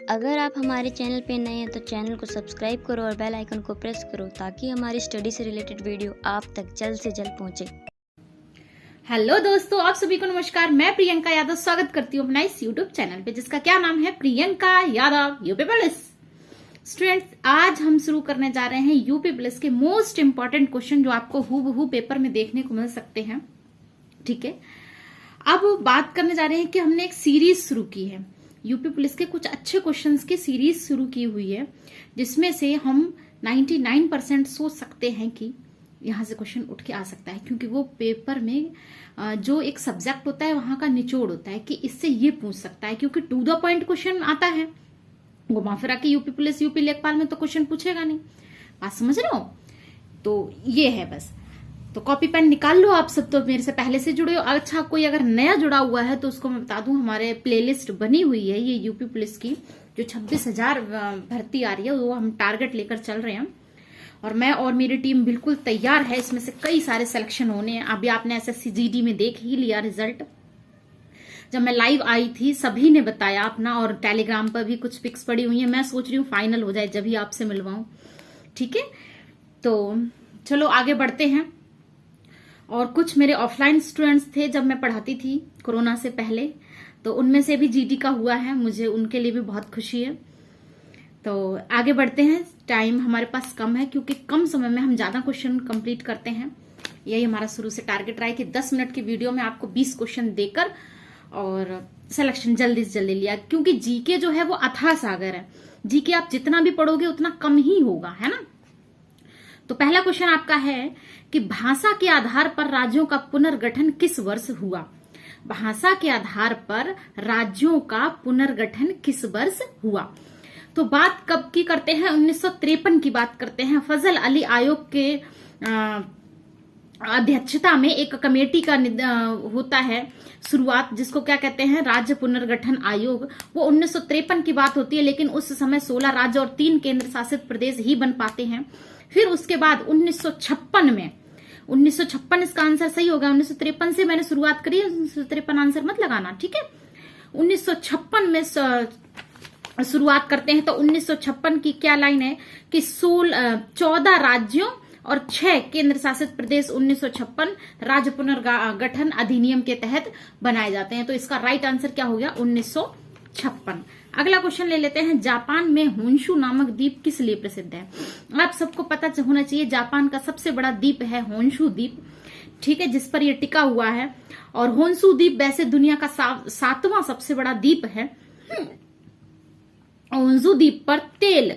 अगर आप हमारे चैनल पे नए हैं तो चैनल को सब्सक्राइब करो और बेल आइकन को प्रेस करो ताकि हमारी स्टडी से रिलेटेड वीडियो आप तक जल्द से जल्द पहुंचे। हेलो दोस्तों, आप सभी को नमस्कार। मैं प्रियंका यादव स्वागत करती हूँ अपना इस यूट्यूब चैनल पे जिसका क्या नाम है, Priyanka Yadav UP police. Students, आज हम शुरू करने जा रहे हैं यूपी पुलिस के मोस्ट इंपॉर्टेंट क्वेश्चन जो आपको हूबहू पेपर में देखने को मिल सकते हैं। ठीक है, अब बात करने जा रहे हैं कि हमने एक सीरीज शुरू की है, यूपी पुलिस के कुछ अच्छे क्वेश्चंस की सीरीज शुरू की हुई है जिसमें से हम 99% सोच सकते हैं कि यहाँ से क्वेश्चन उठ के आ सकता है, क्योंकि वो पेपर में जो एक सब्जेक्ट होता है वहां का निचोड़ होता है कि इससे ये पूछ सकता है, क्योंकि टू द पॉइंट क्वेश्चन आता है। घुमा फिरा के यूपी पुलिस यूपी लेखपाल में तो क्वेश्चन पूछेगा नहीं। बात समझ रहे हो? तो ये है बस। तो कॉपी पेन निकाल लो आप सब, तो मेरे से पहले से जुड़े हो। अच्छा, कोई अगर नया जुड़ा हुआ है तो उसको मैं बता दूं, हमारे प्लेलिस्ट बनी हुई है ये यूपी पुलिस की, जो 26,000 भर्ती आ रही है वो हम टारगेट लेकर चल रहे हैं और मैं और मेरी टीम बिल्कुल तैयार है। इसमें से कई सारे सिलेक्शन होने हैं। अभी आपने एसएससी जीडी में देख ही लिया रिजल्ट, जब मैं लाइव आई थी सभी ने बताया अपना, और टेलीग्राम पर भी कुछ पिक्स पड़ी हुई है। मैं सोच रही हूँ फाइनल हो जाए जब ही आपसे मिलवाऊं। ठीक है, तो चलो आगे बढ़ते हैं। और कुछ मेरे ऑफलाइन स्टूडेंट्स थे जब मैं पढ़ाती थी कोरोना से पहले, तो उनमें से भी जीडी का हुआ है, मुझे उनके लिए भी बहुत खुशी है। तो आगे बढ़ते हैं। टाइम हमारे पास कम है क्योंकि कम समय में हम ज्यादा क्वेश्चन कंप्लीट करते हैं। यही हमारा शुरू से टारगेट रहा है कि 10 मिनट की वीडियो में आपको 20 क्वेश्चन देकर और सिलेक्शन जल्दी से जल्दी लिया, क्योंकि जीके जो है वो अथाह सागर है। जीके आप जितना भी पढ़ोगे उतना कम ही होगा, है ना। तो पहला क्वेश्चन आपका है कि भाषा के आधार पर राज्यों का पुनर्गठन किस वर्ष हुआ? भाषा के आधार पर राज्यों का पुनर्गठन किस वर्ष हुआ? तो बात कब की करते हैं? 1953 की बात करते हैं। फजल अली आयोग के अध्यक्षता में एक कमेटी का होता है शुरुआत, जिसको क्या कहते हैं, राज्य पुनर्गठन आयोग। वो 1953 की बात होती है, लेकिन उस समय 16 राज्य और 3 केंद्र शासित प्रदेश ही बन पाते हैं। फिर उसके बाद 1956 में, 1956 इसका आंसर सही होगा। 1953 से मैंने शुरुआत करी, 1953 आंसर मत लगाना, ठीक है। 1956 में शुरुआत करते हैं। तो 1956 की क्या लाइन है कि 14 राज्यों और 6 केंद्र शासित प्रदेश 1956 राज्य पुनर्गठन अधिनियम के तहत बनाए जाते हैं। तो इसका राइट आंसर क्या हो गया? 1956। अगला क्वेश्चन ले लेते हैं। जापान में होन्शु नामक द्वीप किस लिए प्रसिद्ध है? आप सबको पता होना चाहिए, जापान का सबसे बड़ा द्वीप है होन्शु द्वीप, ठीक है, जिस पर यह टिका हुआ है। और होन्शु द्वीप वैसे दुनिया का 7वां सबसे बड़ा द्वीप है। होन्शु द्वीप पर तेल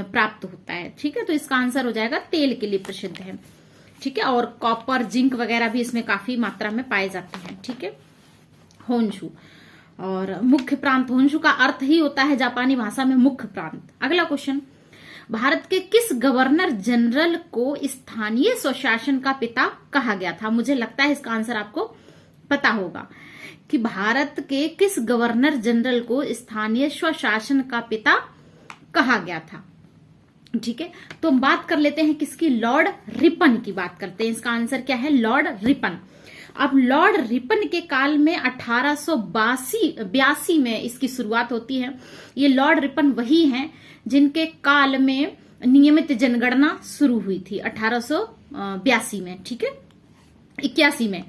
प्राप्त होता है, ठीक है। तो इसका आंसर हो जाएगा तेल के लिए प्रसिद्ध है, ठीक है। और कॉपर, जिंक वगैरह भी इसमें काफी मात्रा में पाए जाते हैं, ठीक है। होन्शु और मुख्य प्रांत, होन्शु का अर्थ ही होता है जापानी भाषा में मुख्य प्रांत। अगला क्वेश्चन, भारत के किस गवर्नर जनरल को स्थानीय स्वशासन का पिता कहा गया था? मुझे लगता है इसका आंसर आपको पता होगा कि भारत के किस गवर्नर जनरल को स्थानीय स्वशासन का पिता कहा गया था, ठीक है। तो हम बात कर लेते हैं किसकी? लॉर्ड रिपन की बात करते हैं। इसका आंसर क्या है? Lord Ripon. अब लॉर्ड रिपन के काल में 1882 में इसकी शुरुआत होती है। ये लॉर्ड रिपन वही हैं जिनके काल में नियमित जनगणना शुरू हुई थी 1882 में, ठीक है, 81 में।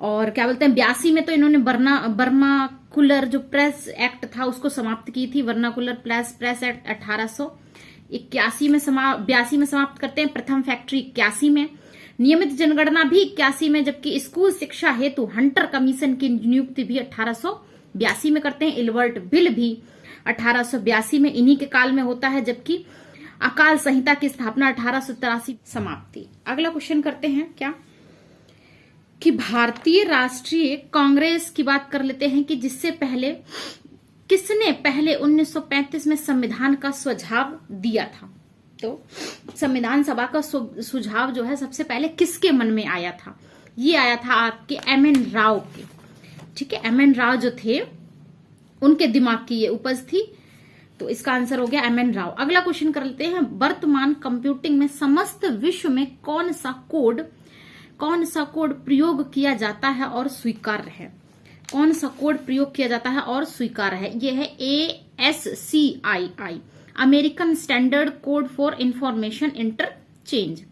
और क्या बोलते हैं, 82 में तो इन्होंने बर्माकुलर जो प्रेस एक्ट था उसको समाप्त की थी। वर्नाकुलर प्रेस एक्ट 1882 में 82 में समाप्त करते हैं। प्रथम फैक्ट्री 81 में, नियमित जनगणना भी 81 में, जबकि स्कूल शिक्षा हेतु हंटर कमीशन की नियुक्ति भी 1882 में करते हैं। इलवर्ट बिल भी 1882 में इन्हीं के काल में होता है, जबकि अकाल संहिता की स्थापना 1883 समाप्ति। अगला क्वेश्चन करते हैं क्या कि भारतीय राष्ट्रीय कांग्रेस की बात कर लेते हैं कि जिससे पहले किसने पहले 1935 में संविधान का सुझाव दिया था? तो संविधान सभा का सुझाव जो है सबसे पहले किसके मन में आया था? ये आया था आपके एमएन राव के, ठीक है। एमएन राव जो थे उनके दिमाग की ये उपज थी, तो इसका आंसर हो गया एमएन राव। अगला क्वेश्चन कर लेते हैं। वर्तमान कंप्यूटिंग में समस्त विश्व में कौन सा कोड प्रयोग किया जाता है और स्वीकार्य है? कौन सा कोड प्रयोग किया जाता है और स्वीकार्य है? यह है SCII, American standard code for information interchange.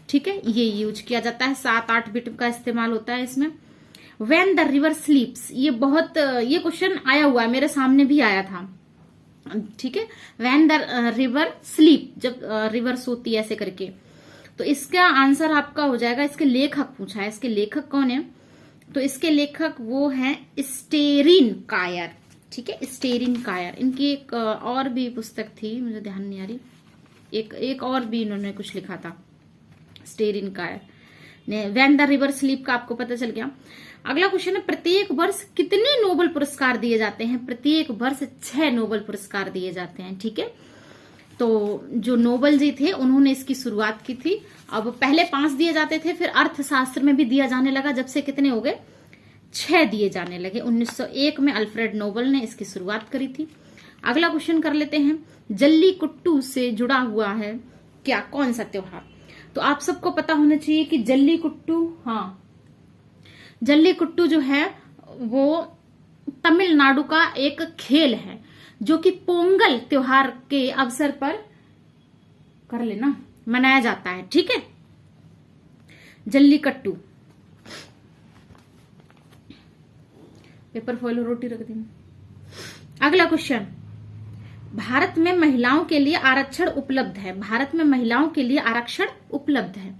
ठीक है, ये यूज किया जाता है, 7-8 बिट का इस्तेमाल होता है इसमें। व्हेन द रिवर स्लीप्स, ये क्वेश्चन आया हुआ है, मेरे सामने भी आया था। ठीक है, व्हेन द रिवर स्लीप, जब रिवर सोती है ऐसे करके। तो इसका आंसर आपका हो जाएगा, इसके लेखक पूछा है, इसके लेखक कौन है? तो इसके लेखक वो हैं स्टेरिन कायर। ठीक है, स्टेरिन कायर। इनकी एक और भी पुस्तक थी, मुझे ध्यान नहीं आ रही, एक और भी इन्होंने कुछ लिखा था, स्टेरिन कायर ने। व्हेन द रिवर स्लीप का आपको पता चल गया। अगला क्वेश्चन है, प्रत्येक वर्ष कितने नोबेल पुरस्कार दिए जाते हैं? प्रत्येक वर्ष 6 नोबेल पुरस्कार दिए जाते हैं। ठीक है, तो जो नोबेल जी थे उन्होंने इसकी शुरुआत की थी। अब पहले 5 दिए जाते थे, फिर अर्थशास्त्र में भी दिया जाने लगा, जब से कितने हो गए? 6 दिए जाने लगे। 1901 में अल्फ्रेड नोबेल ने इसकी शुरुआत करी थी। अगला क्वेश्चन कर लेते हैं, जल्लीकट्टू से जुड़ा हुआ है क्या, कौन सा त्योहार? तो आप सबको पता होना चाहिए कि जल्लीकट्टू, हाँ, जल्लीकट्टू जो है वो तमिलनाडु का एक खेल है जो कि पोंगल त्योहार के अवसर पर कर लेना मनाया जाता है। ठीक है, जल्लीकट्टू। पेपर फॉइल और रोटी रख दी। अगला क्वेश्चन, भारत में महिलाओं के लिए आरक्षण उपलब्ध है। भारत में महिलाओं के लिए आरक्षण उपलब्ध है।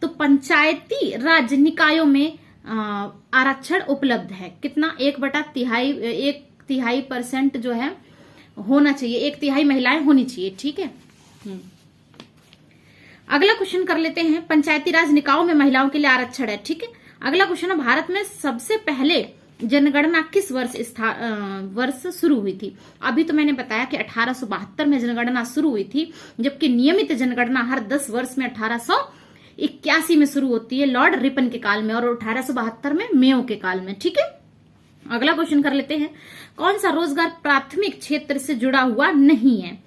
तो पंचायती राज निकायों में आरक्षण उपलब्ध है। कितना? 1/3% जो है होना चाहिए, 1/3 महिलाएं होनी चाहिए। ठीक है, अगला क्वेश्चन कर लेते हैं, पंचायती राज निकायों में महिलाओं के लिए आरक्षण है। ठीक है, अगला क्वेश्चन है, भारत में सबसे पहले जनगणना किस वर्ष शुरू हुई थी? अभी तो मैंने बताया कि 1872 में जनगणना शुरू हुई थी, जबकि नियमित जनगणना हर 10 वर्ष में 1881 में शुरू होती है, लॉर्ड रिपन के काल में, और 1872 में मेयो के काल में। ठीक है, अगला क्वेश्चन कर लेते हैं, कौन सा रोजगार प्राथमिक क्षेत्र से जुड़ा हुआ नहीं है?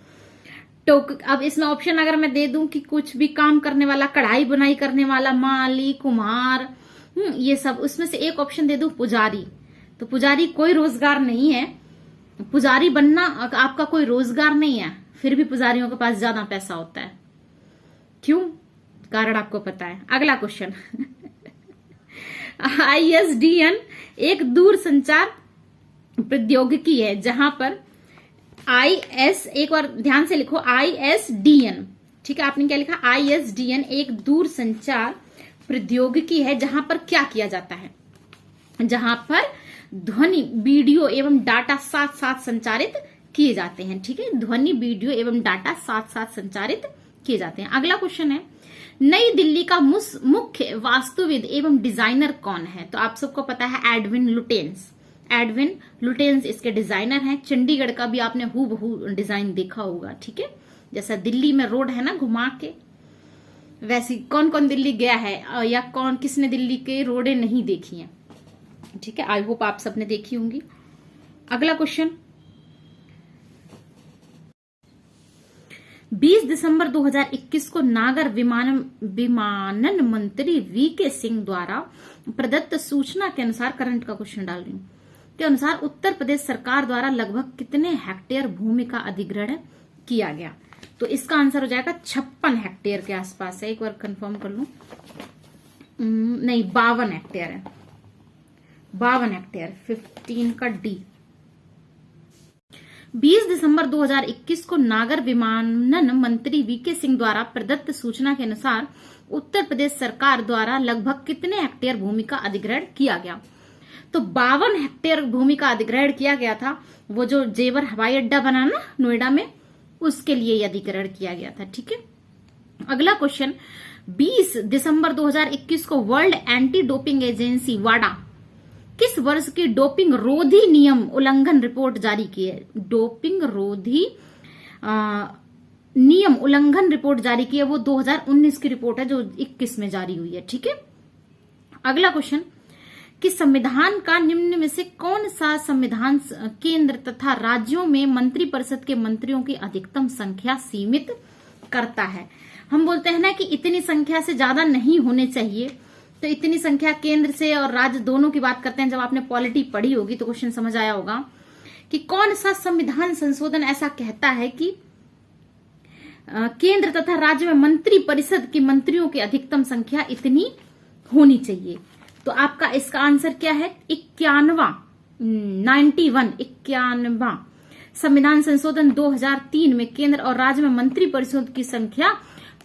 तो अब इसमें ऑप्शन अगर मैं दे दूं कि कुछ भी काम करने वाला, कढ़ाई बुनाई करने वाला, माली, कुम्हार, ये सब, उसमें से एक ऑप्शन दे दूं पुजारी। तो पुजारी कोई रोजगार नहीं है, पुजारी बनना आपका कोई रोजगार नहीं है, फिर भी पुजारियों के पास ज्यादा पैसा होता है। क्यों? कारण आपको पता है। अगला क्वेश्चन ISDN एक दूर संचार प्रौद्योगिकी है जहां पर एक बार ध्यान से लिखो, ISDN। ठीक है, आपने क्या लिखा? ISDN एक दूर संचार प्रौद्योगिकी है जहां पर क्या किया जाता है? जहां पर ध्वनि, वीडियो एवं डाटा साथ साथ संचारित किए जाते हैं। ठीक है, ध्वनि, वीडियो एवं डाटा साथ साथ संचारित किए जाते हैं। अगला क्वेश्चन है, नई दिल्ली का मुख्य वास्तुविद एवं डिजाइनर कौन है? तो आप सबको पता है एडविन लुटेंस। एडविन लुटेंस इसके डिजाइनर हैं। चंडीगढ़ का भी आपने हूबहू डिजाइन देखा होगा। ठीक है, जैसा दिल्ली में रोड है ना घुमा के, वैसी कौन कौन दिल्ली गया है या किसने दिल्ली के रोडें नहीं देखी हैं? ठीक है, आई होप आप सबने देखी होंगी। अगला क्वेश्चन, 20 दिसंबर 2021 को नागर विमानन मंत्री VK सिंह द्वारा प्रदत्त सूचना के अनुसार, करंट का क्वेश्चन डाल रही हूं, के अनुसार उत्तर प्रदेश सरकार द्वारा लगभग कितने हेक्टेयर भूमि का अधिग्रहण किया गया? तो इसका आंसर हो जाएगा 56 हेक्टेयर के आसपास है। एक बार कंफर्म कर लूं, नहीं 52 हेक्टेयर है, 52 हेक्टेयर, 15 का D। 20 दिसंबर 2021 को नागर विमानन मंत्री VK सिंह द्वारा प्रदत्त सूचना के अनुसार उत्तर प्रदेश सरकार द्वारा लगभग कितने हेक्टेयर भूमि का अधिग्रहण किया गया? तो 52 हेक्टेयर भूमि का अधिग्रहण किया गया था। वो जो जेवर हवाई अड्डा बना ना नोएडा में, उसके लिए अधिग्रहण किया गया था। ठीक है, अगला क्वेश्चन, 20 दिसंबर 2021 को वर्ल्ड एंटी डोपिंग एजेंसी वाडा किस वर्ष की डोपिंग रोधी नियम उल्लंघन रिपोर्ट जारी की है? डोपिंग रोधी नियम उल्लंघन रिपोर्ट जारी की है, वो 2019 की रिपोर्ट है जो 21 में जारी हुई है। ठीक है, अगला क्वेश्चन, कि संविधान का निम्न में से कौन सा संविधान केंद्र तथा राज्यों में मंत्रिपरिषद के मंत्रियों की अधिकतम संख्या सीमित करता है? हम बोलते हैं ना कि इतनी संख्या से ज्यादा नहीं होने चाहिए, तो इतनी संख्या केंद्र से और राज्य दोनों की बात करते हैं। जब आपने पॉलिटी पढ़ी होगी तो क्वेश्चन समझ आया होगा कि कौन सा संविधान संशोधन ऐसा कहता है कि केंद्र तथा राज्य में मंत्री परिषद के मंत्रियों की अधिकतम संख्या इतनी होनी चाहिए। तो आपका इसका आंसर क्या है? 91 संविधान संशोधन 2003 में केंद्र और राज्य में मंत्री परिषद की संख्या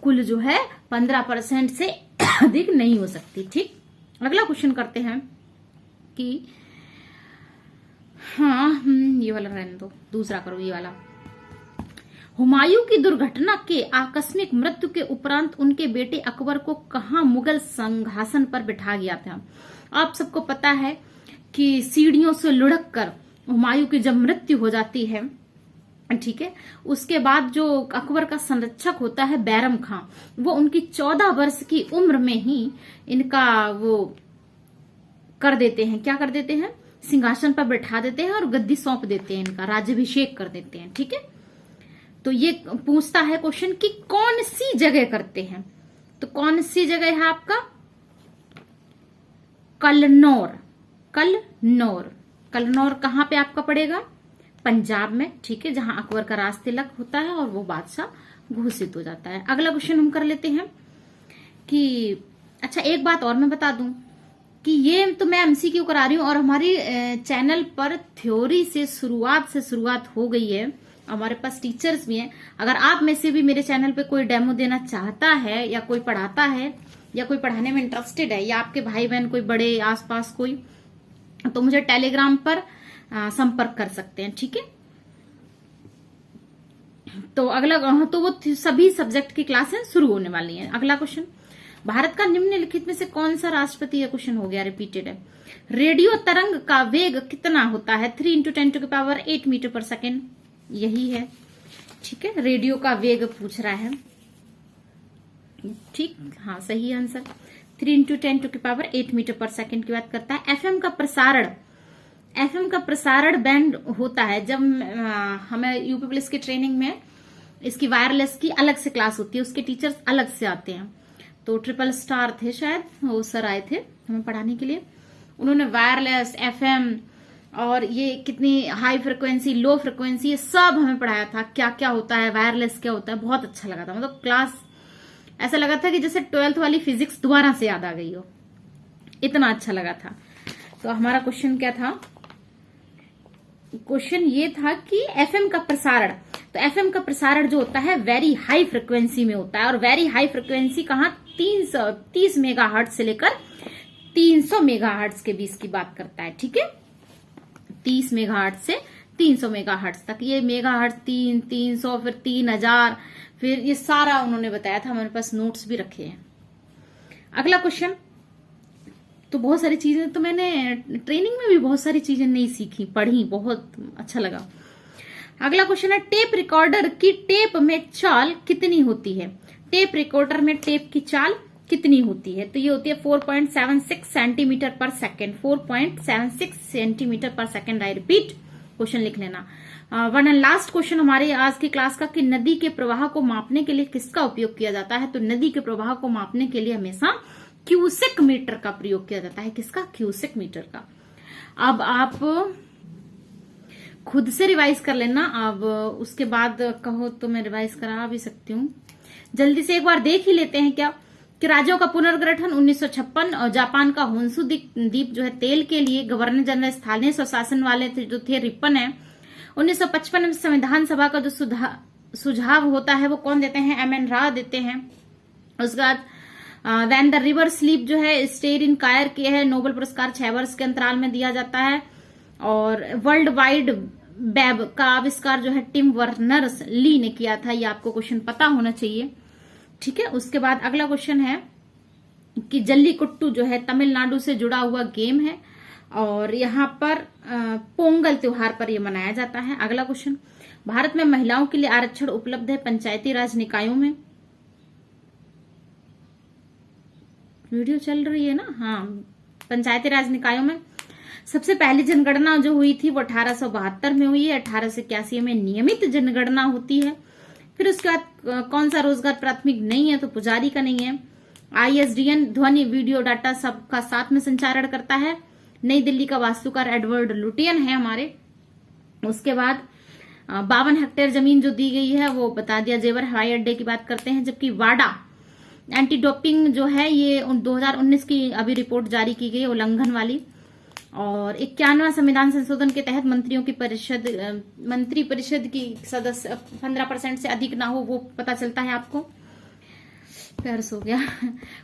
कुल जो है 15% से अधिक नहीं हो सकती। ठीक, अगला क्वेश्चन करते हैं कि ये वाला रहने दो, दूसरा करो ये वाला। हुमायूं की दुर्घटना के आकस्मिक मृत्यु के उपरांत उनके बेटे अकबर को कहां मुगल सिंहासन पर बिठा गया था? आप सबको पता है कि सीढ़ियों से लुढ़क कर हुमायूं की जब मृत्यु हो जाती है, ठीक है, उसके बाद जो अकबर का संरक्षक होता है बैरम खां, वो उनकी 14 वर्ष की उम्र में ही इनका वो कर देते हैं, क्या कर देते हैं, सिंहासन पर बैठा देते हैं और गद्दी सौंप देते हैं, इनका राज्याभिषेक कर देते हैं। ठीक है, तो ये पूछता है क्वेश्चन कि कौन सी जगह करते हैं? तो कौन सी जगह है आपका? कलनौर। कलनौर कहां पे आपका पड़ेगा? पंजाब में। ठीक है, जहां अकबर का राज तिलक होता है और वो बादशाह घोषित हो जाता है। अगला क्वेश्चन हम कर लेते हैं कि अच्छा, एक बात और मैं बता दूं कि ये तो मैं एमसीक्यू करा रही हूं और हमारी चैनल पर थ्योरी से शुरुआत हो गई है। हमारे पास टीचर्स भी हैं। अगर आप में से भी मेरे चैनल पे कोई डेमो देना चाहता है या कोई पढ़ाता है या कोई पढ़ाने में इंटरेस्टेड है या आपके भाई बहन कोई बड़े आसपास कोई, तो मुझे टेलीग्राम पर संपर्क कर सकते हैं। ठीक है, तो अगला तो वो सभी सब्जेक्ट की क्लासें शुरू होने वाली हैं। अगला क्वेश्चन, भारत का निम्नलिखित में से कौन सा राष्ट्रपति, यह क्वेश्चन हो गया, रिपीटेड है। रेडियो तरंग का वेग कितना होता है? 3 × 10⁸ मीटर पर सेकेंड, यही है। ठीक है, रेडियो का वेग पूछ रहा है। ठीक, हाँ सही आंसर 3 × 10⁸ मीटर पर सेकेंड की बात करता है। एफएम का प्रसारण बैंड होता है जब हमें यूपी पुलिस की ट्रेनिंग में इसकी वायरलेस की अलग से क्लास होती है, उसके टीचर्स अलग से आते हैं। तो ट्रिपल स्टार थे शायद, वो सर आए थे हमें पढ़ाने के लिए। उन्होंने वायरलेस, एफएम और ये कितनी हाई फ्रिक्वेंसी, लो फ्रिक्वेंसी, ये सब हमें पढ़ाया था। क्या क्या होता है, वायरलेस क्या होता है, बहुत अच्छा लगा था। मतलब क्लास ऐसा लगा था कि जैसे 12th वाली फिजिक्स दोबारा से याद आ गई हो, इतना अच्छा लगा था। तो हमारा क्वेश्चन क्या था? क्वेश्चन ये था कि एफएम का प्रसारण, तो एफएम का प्रसारण जो होता है वेरी हाई फ्रिक्वेंसी में होता है। और वेरी हाई फ्रिक्वेंसी कहां? 330 मेगाहर्ट्ज से लेकर 300 मेगाहर्ट्ज के बीच की बात करता है। ठीक है, 30 मेगाहर्ट्ज से 300 मेगाहर्ट्ज तक। ये मेगाहर्ट्ज 300 फिर 3000, फिर ये सारा उन्होंने बताया था। हमारे पास नोट्स भी रखे हैं। अगला क्वेश्चन, तो बहुत सारी चीजें तो मैंने ट्रेनिंग में भी बहुत सारी चीजें नहीं सीखी, पढ़ी, बहुत अच्छा लगा। अगला क्वेश्चन है, टेप रिकॉर्डर की टेप में चाल कितनी होती है? टेप रिकॉर्डर में टेप की चाल कितनी होती है? तो ये होती है 4.76 सेंटीमीटर पर सेकेंड, 4.76 सेंटीमीटर पर सेकेंड। आई रिपीट, क्वेश्चन लिख लेना। वन एंड लास्ट क्वेश्चन हमारे आज की क्लास का कि नदी के प्रवाह को मापने के लिए किसका उपयोग किया जाता है? तो नदी के प्रवाह को मापने के लिए हमेशा क्यूसेक मीटर का प्रयोग किया जाता है। किसका? क्यूसेक मीटर का। अब आप खुद से रिवाइज कर लेना। अब उसके बाद कहो तो मैं रिवाइज करा भी सकती हूँ। जल्दी से एक बार देख ही लेते हैं क्या कि राज्यों का पुनर्गठन 1956 और जापान का होन्शु द्वीप जो है तेल के लिए गवर्नर जनरल स्थानीय स्वशासन वाले थे जो थे रिपन है। 1955 में संविधान सभा का जो सुझाव होता है वो कौन देते हैं? एम.एन. राव देते हैं। उसके बाद वैन द रिवर स्लीप जो है स्टेर इन कायर के है, नोबेल पुरस्कार 6 वर्ष के अंतराल में दिया जाता है। और वर्ल्ड वाइड वेब का आविष्कार जो है टिम वर्नर्स ली ने किया था। ये आपको क्वेश्चन पता होना चाहिए। ठीक है, उसके बाद अगला क्वेश्चन है कि जल्लीकट्टू जो है तमिलनाडु से जुड़ा हुआ गेम है और यहाँ पर पोंगल त्योहार पर यह मनाया जाता है। अगला क्वेश्चन, भारत में महिलाओं के लिए आरक्षण उपलब्ध है पंचायती राज निकायों में? वीडियो चल रही है ना? हाँ, पंचायती राज निकायों में सबसे पहली जनगणना जो हुई थी वो 1872 में हुई है। 1881 में नियमित जनगणना होती है। फिर उसके बाद कौन सा रोजगार प्राथमिक नहीं है? तो पुजारी का नहीं है। ISDN ध्वनि वीडियो डाटा सबका साथ में संचारण करता है। नई दिल्ली का वास्तुकार एडवर्ड लुटियन है हमारे। उसके बाद 52 हेक्टेयर जमीन जो दी गई है वो बता दिया। जेवर हवाई अड्डे की बात करते हैं, जबकि वाडा एंटी डोपिंग जो है ये 2019 की अभी रिपोर्ट जारी की गई उल्लंघन वाली। और 91वां संविधान संशोधन के तहत मंत्री परिषद की सदस्य 15% से अधिक ना हो, वो पता चलता है आपको। प्यारस हो गया।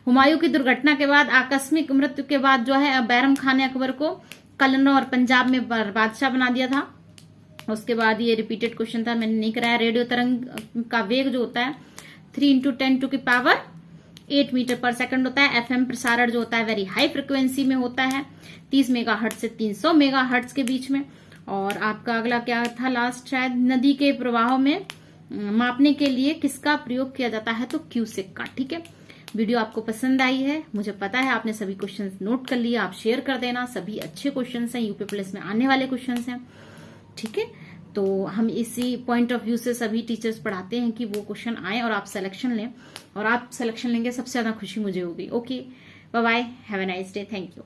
हुमायूं की दुर्घटना के बाद आकस्मिक मृत्यु के बाद जो है बैरम खान ने अकबर को कन्नौज और पंजाब में बादशाह बना दिया था। उसके बाद ये रिपीटेड क्वेश्चन था, मैंने नहीं कराया। रेडियो तरंग का वेग जो होता है 3 × 10⁸ मीटर पर सेकंड होता है। एफएम प्रसारण जो होता है वेरी हाई फ्रिक्वेंसी में होता है, 30 मेगाहर्ट्ज से 300 मेगाहर्ट्ज के बीच में। और आपका अगला क्या था लास्ट, शायद नदी के प्रवाह में मापने के लिए किसका प्रयोग किया जाता है, तो क्यूसेक का। ठीक है, वीडियो आपको पसंद आई है, मुझे पता है आपने सभी क्वेश्चंस नोट कर लिए। आप शेयर कर देना, सभी अच्छे क्वेश्चंस हैं, यूपी प्लस में आने वाले क्वेश्चंस हैं। ठीक है, तो हम इसी पॉइंट ऑफ व्यू से सभी टीचर्स पढ़ाते हैं कि वो क्वेश्चन आए और आप सिलेक्शन लें, और आप सिलेक्शन लेंगे सबसे ज्यादा खुशी मुझे होगी। Okay, bye bye, have a nice day, thank you.